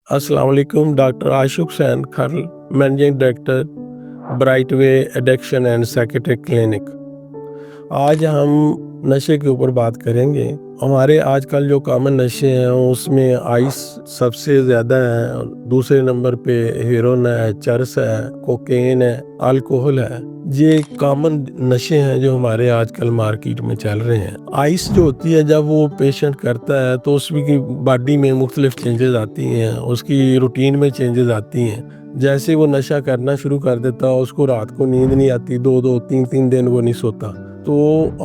अस्सलाम वालेकुम। Doctor Ashiq Hussain Kharal, managing director bright way addiction and psychiatric clinic. आज हम नशे के ऊपर बात करेंगे। हमारे आजकल जो कॉमन नशे हैं उसमें आइस सबसे ज़्यादा है, दूसरे नंबर पे हेरोइन है, चरस है, कोकेन है, अल्कोहल है। ये कॉमन नशे हैं जो हमारे आजकल मार्केट में चल रहे हैं। आइस जो होती है जब वो पेशेंट करता है तो उसकी बॉडी में मुख्तलिफ चेंजेस आती हैं, उसकी रूटीन में चेंजेस आती हैं। जैसे वो नशा करना शुरू कर देता है उसको रात को नींद नहीं आती, 2-2 3-3 दिन वो नहीं सोता। तो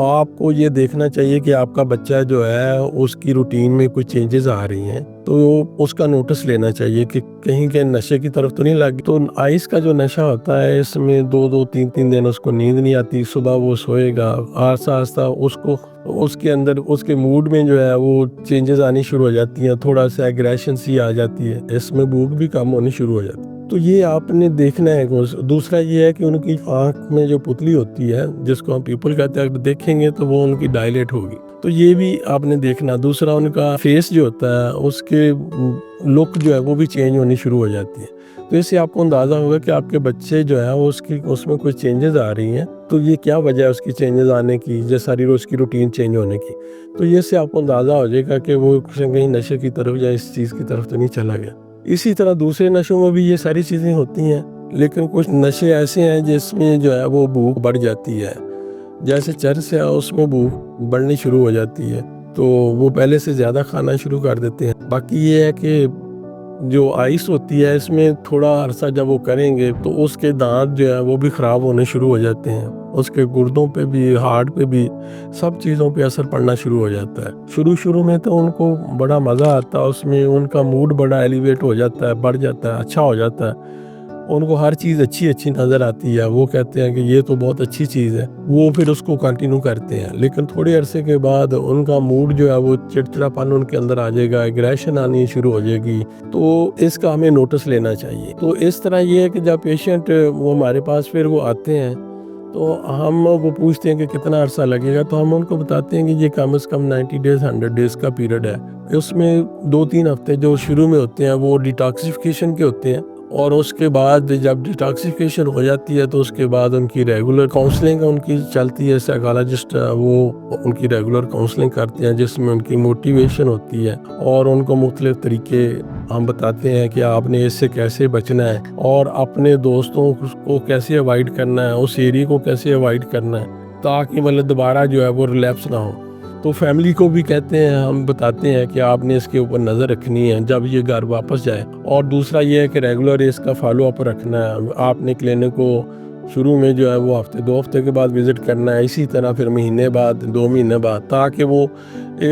आपको ये देखना चाहिए कि आपका बच्चा जो है उसकी रूटीन में कुछ चेंजेस आ रही हैं, तो उसका नोटिस लेना चाहिए कि कहीं के नशे की तरफ तो नहीं लग। तो आइस का जो नशा होता है इसमें 2-2 3-3 दिन उसको नींद नहीं आती, सुबह वो सोएगा, आहिस्ता आहिस्ता उसको उसके अंदर उसके मूड में जो है वो चेंजेस आनी शुरू हो जाती हैं, थोड़ा सा एग्रेशन सी आ जाती है, इसमें भूख भी कम होनी शुरू हो जाती है। तो ये आपने देखना है। दूसरा ये है कि उनकी आँख में जो पुतली होती है जिसको हम पीपल कहते हैं, अगर देखेंगे तो वो उनकी डायलेट होगी, तो ये भी आपने देखना। दूसरा उनका फेस जो होता है उसके लुक जो है वो भी चेंज होनी शुरू हो जाती है। तो इससे आपको अंदाज़ा होगा कि आपके बच्चे जो है उसमें कुछ चेंजेस आ रही हैं, तो ये क्या वजह है उसकी चेंजेस आने की, या सारी उसकी रूटीन चेंज होने की। तो ये से आपको अंदाज़ा हो जाएगा कि वो कहीं नशे की तरफ या इस चीज़ की तरफ तो नहीं चला गया। इसी तरह दूसरे नशों में भी ये सारी चीज़ें होती हैं, लेकिन कुछ नशे ऐसे हैं जिसमें जो है वो भूख बढ़ जाती है। जैसे चरस है उसमें भूख बढ़नी शुरू हो जाती है, तो वो पहले से ज़्यादा खाना शुरू कर देते हैं। बाकी ये है कि जो आइस होती है इसमें थोड़ा अरसा जब वो करेंगे तो उसके दांत जो है वो भी ख़राब होने शुरू हो जाते हैं, उसके गुर्दों पे भी, हार्ट पे भी, सब चीज़ों पे असर पड़ना शुरू हो जाता है। शुरू में तो उनको बड़ा मज़ा आता है, उसमें उनका मूड बड़ा एलिवेट हो जाता है, बढ़ जाता है, अच्छा हो जाता है, उनको हर चीज़ अच्छी नज़र आती है। वो कहते हैं कि ये तो बहुत अच्छी चीज़ है, वो फिर उसको कंटिन्यू करते हैं। लेकिन थोड़े अरसे के बाद उनका मूड जो है वो चिड़चिड़ापन उनके अंदर आ जाएगा, एग्रेशन आनी शुरू हो जाएगी, तो इसका हमें नोटिस लेना चाहिए। तो इस तरह ये है कि जब पेशेंट वो हमारे पास फिर वो आते हैं तो हम वो पूछते हैं कि कितना अरसा लगेगा, तो हम उनको बताते हैं कि ये कम से कम 90 डेज़ 100 डेज़ का पीरियड है। उसमें 2-3 हफ्ते जो शुरू में होते हैं वो डिटॉक्सिफिकेशन के होते हैं, और उसके बाद जब डिटॉक्सिफिकेशन हो जाती है तो उसके बाद उनकी रेगुलर काउंसलिंग उनकी चलती है। साइकोलॉजिस्ट वो उनकी रेगुलर काउंसलिंग करते हैं जिसमें उनकी मोटिवेशन होती है, और उनको मुख्तलिफ तरीके हम बताते हैं कि आपने इससे कैसे बचना है और अपने दोस्तों को कैसे अवॉइड करना है, उस एरिया को कैसे अवॉइड करना है, ताकि मतलब दोबारा जो है वो रिलैप्स ना हो। तो फैमिली को भी कहते हैं, हम बताते हैं कि आपने इसके ऊपर नज़र रखनी है जब ये घर वापस जाए। और दूसरा ये है कि रेगुलर इसका फॉलो अप रखना है। आपने क्लिनिक को शुरू में जो है वो हफ्ते 2 हफ्ते के बाद विज़िट करना है, इसी तरह फिर महीने बाद, 2 महीने बाद, ताकि वो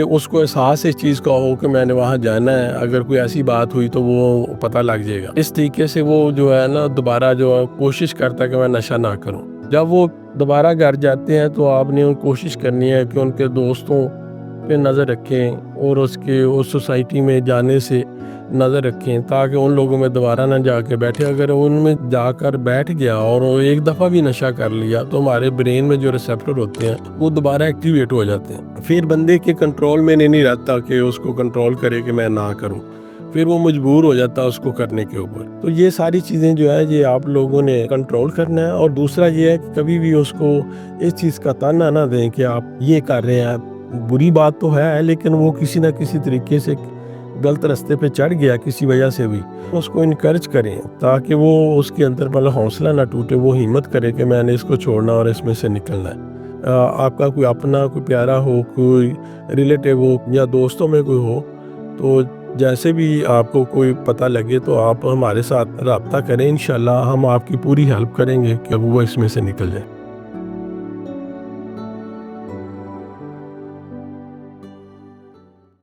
उसको एहसास इस चीज़ का हो कि मैंने वहाँ जाना है। अगर कोई ऐसी बात हुई तो वो पता लग जाएगा। इस तरीके से वो जो है ना दोबारा जो है कोशिश करता है कि मैं नशा ना करूँ। जब वो दोबारा घर जाते हैं तो आपने कोशिश करनी है कि उनके दोस्तों पे नज़र रखें और उस सोसाइटी में जाने से नज़र रखें, ताकि उन लोगों में दोबारा ना जाके बैठे। अगर उनमें जाकर बैठ गया और वो एक दफ़ा भी नशा कर लिया तो हमारे ब्रेन में जो रिसेप्टर होते हैं वो दोबारा एक्टिवेट हो जाते हैं। फिर बंदे के कंट्रोल में नहीं रहता कि उसको कंट्रोल करे कि मैं ना करूं, फिर वो मजबूर हो जाता है उसको करने के ऊपर। तो ये सारी चीज़ें जो है ये आप लोगों ने कंट्रोल करना है। और दूसरा ये है कि कभी भी उसको इस चीज़ का ताना ना दें कि आप ये कर रहे हैं। बुरी बात तो है, लेकिन वो किसी ना किसी तरीके से गलत रास्ते पे चढ़ गया किसी वजह से भी, उसको इनकरेज करें ताकि वो उसके अंदर मतलब हौसला ना टूटे, वो हिम्मत करे कि मैंने इसको छोड़ना और इसमें से निकलना है। आपका कोई अपना, कोई प्यारा हो, कोई रिलेटिव हो या दोस्तों में कोई हो, तो जैसे भी आपको कोई पता लगे तो आप हमारे साथ रब्ता करें। इंशाल्लाह हम आपकी पूरी हेल्प करेंगे कि वो इसमें से निकल जाए।